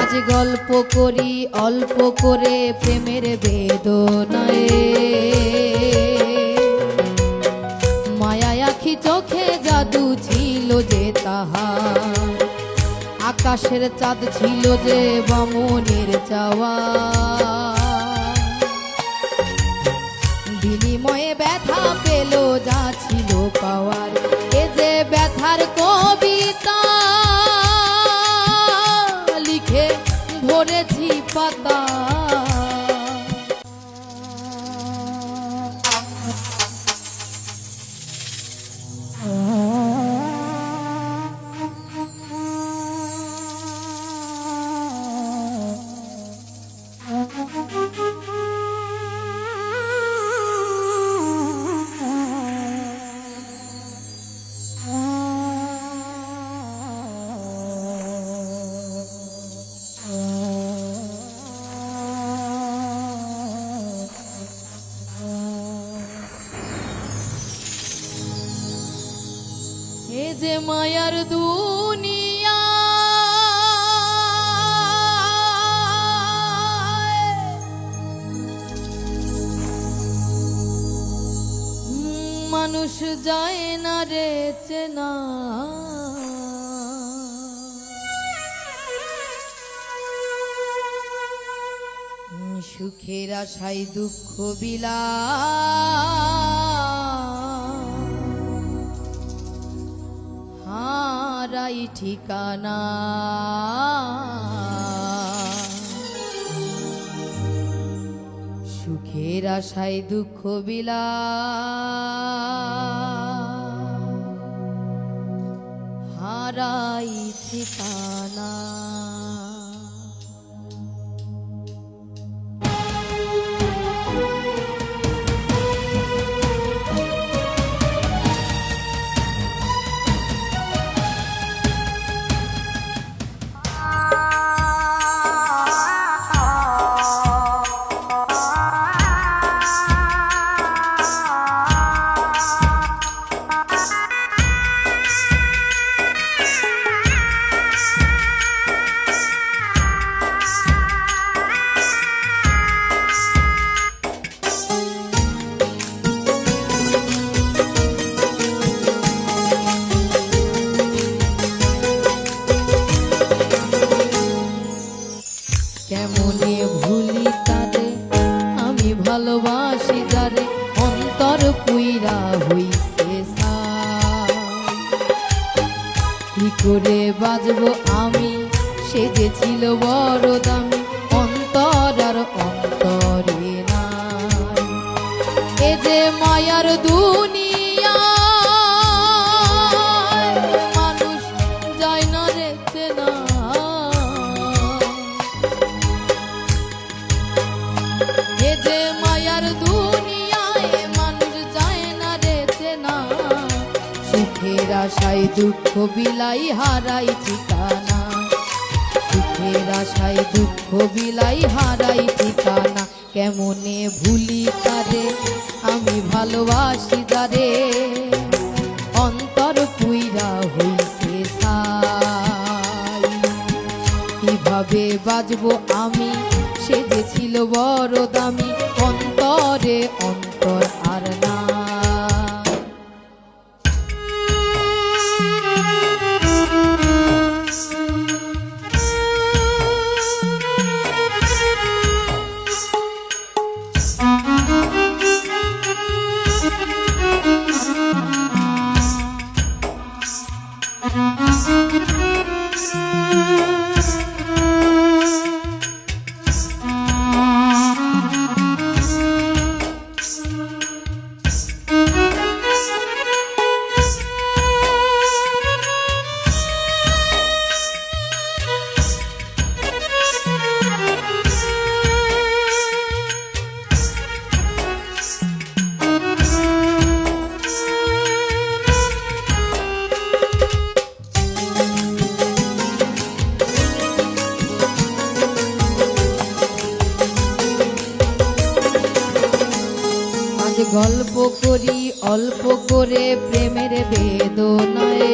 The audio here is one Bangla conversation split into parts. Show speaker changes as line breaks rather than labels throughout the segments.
আজ গল্প করি অল্প করে প্রেমের বেদনায়, মায়া আখি চোখে জাদু ছিল যে তাহার, আকাশের চাঁদ ছিল যে বামনের চাওয়া, বিনিময়ে ব্যথা পেল যা ছিল পাওয়ার। এ যে ব্যথার কবিতা লিখে ভরেছি পাতা, এ যে মায়ার দুনিয়া মানুষ যায় না রে চেনা, সুখের আশায় দুঃখ বিলা হারাই ঠিকানা, সুখের আশায় দুঃখ বিলা হারাই ঠিকানা। কেমনে ভুলি তারে আমি ভালোবাসি যারে, অন্তর পুইরা হইছে ছাই। কি করে বাজবো আমি সে যে ছিল বড় দামি, অন্তর আর অন্তরে নাই। এ যে মায়ার দুনিয়া মানুষ যায় না রে চেনা, এ যে মায়ার দুনিয়ায় মানুষ যায় না রে চেনা, সুখের আশায় দুঃখ বিলাই হারাই ঠিকানা, সুখের আশায় দুঃখ বিলাই হারাই ঠিকানা। কেমনে ভুলি তারে আমি ভালোবাসি যারে, অন্তর পুইরা হইছে ছাই। কিভাবে বাজবো আমি সে যে ছিল বড় দামি, অন্তরে অন্তর আর না। গল্প করি অল্প করে প্রেমের বেদনায়,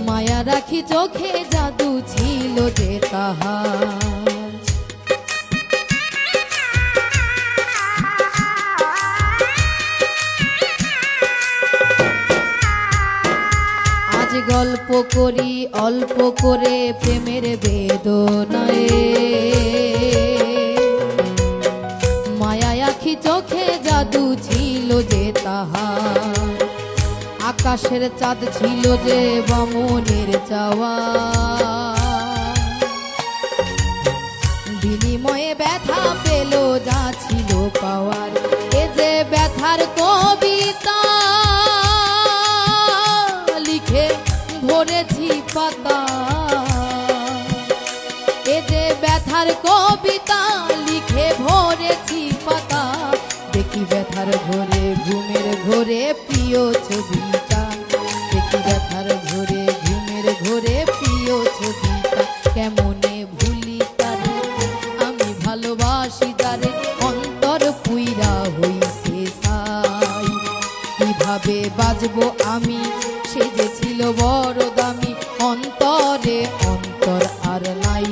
মায়া রাখি আখি চোখে জাদু ছিল যে তাহার। আজ গল্প করি অল্প করে প্রেমের বেদনায়, মায়া আখি চোখে জাদু ছিল যে তাহার। আকাশের চাঁদ ছিল যে বামনের চাওয়া, বিনিময়ে ব্যথা পেল যা ছিল পাওয়ার। এ যে ব্যথার কবিতা লিখে ভরেছি পাতা, এ যে ব্যথার কবিতা লিখে ভরেছি পাতা। দেখি ব্যথার ঘরে ঘুমের ঘরে প্রিয় ছবিটা, দেখি ব্যথার ঘরে ঘুমের ঘরে প্রিয় ছবিটা। কেমনে ভুলি তারে আমি ভালোবাসি যারে, অন্তর পুইরা হইছে ছাই। কিভাবে বাজবো আমি সে যে ছিল বড় দামি, অন্তরে অন্তর আর নাই।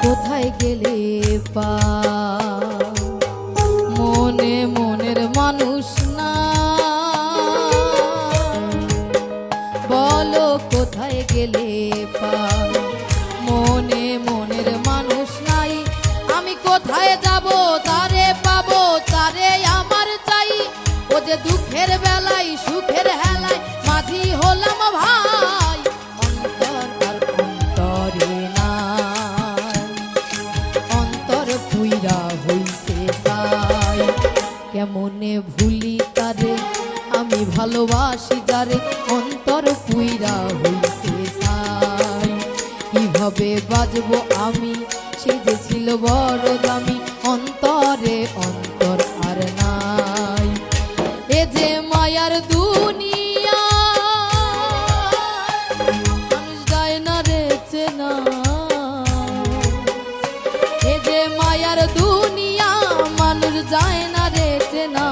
কোথায় গেলে পা মনে মনের মানুষ না, বলো কোথায় গেলে পা মনে মনের মানুষ নাই। আমি কোথায় যাব তারে পাবো তারে আমার চাই, ও যে দুঃখের বেলায় সুখের হেলায় মাঝি হলাম ভাই। অন্তর আর অন্তরে পুইরা হইছে ছাই। কেমনে ভুলি তারে আমি ভালোবাসি যারে, অন্তর পুইরা হইছে ছাই। কিভাবে বাজবো আমি সে যে ছিল বড় দামি, অন্তরে অন্তর আর নাই। এ যে মায়ার দুনিয়া মানুষ যায় না রে চেনা, মায়ার দুনিয়া মানুষ যায় না রে চেনা।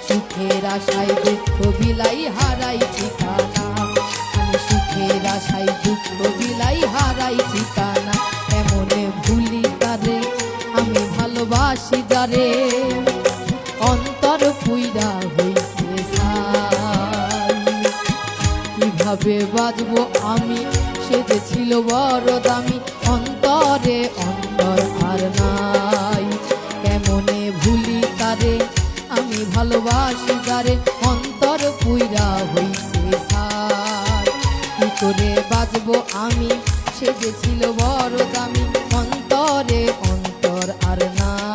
সুখের আশায় দুঃখ বিলাই হারাই ঠিকানা, আমি সুখের আশায় দুঃখ বিলাই হারাই ঠিকানা। এমনে ভুলি তারে আমি ভালোবাসি যারে, অন্তর পুইরা হইছে ছাই। কিভাবে বাজবো আমি সে যে ছিল বড় দামি, অন্তরে অন্তর আর নাই। কেমনে ভুলি তারে আমি ভালোবাসি যারে, অন্তর পুইরা হইছে ছাই। কি করে বাজবো আমি সে যে ছিল বড় দামি, অন্তরে অন্তর আর নাই।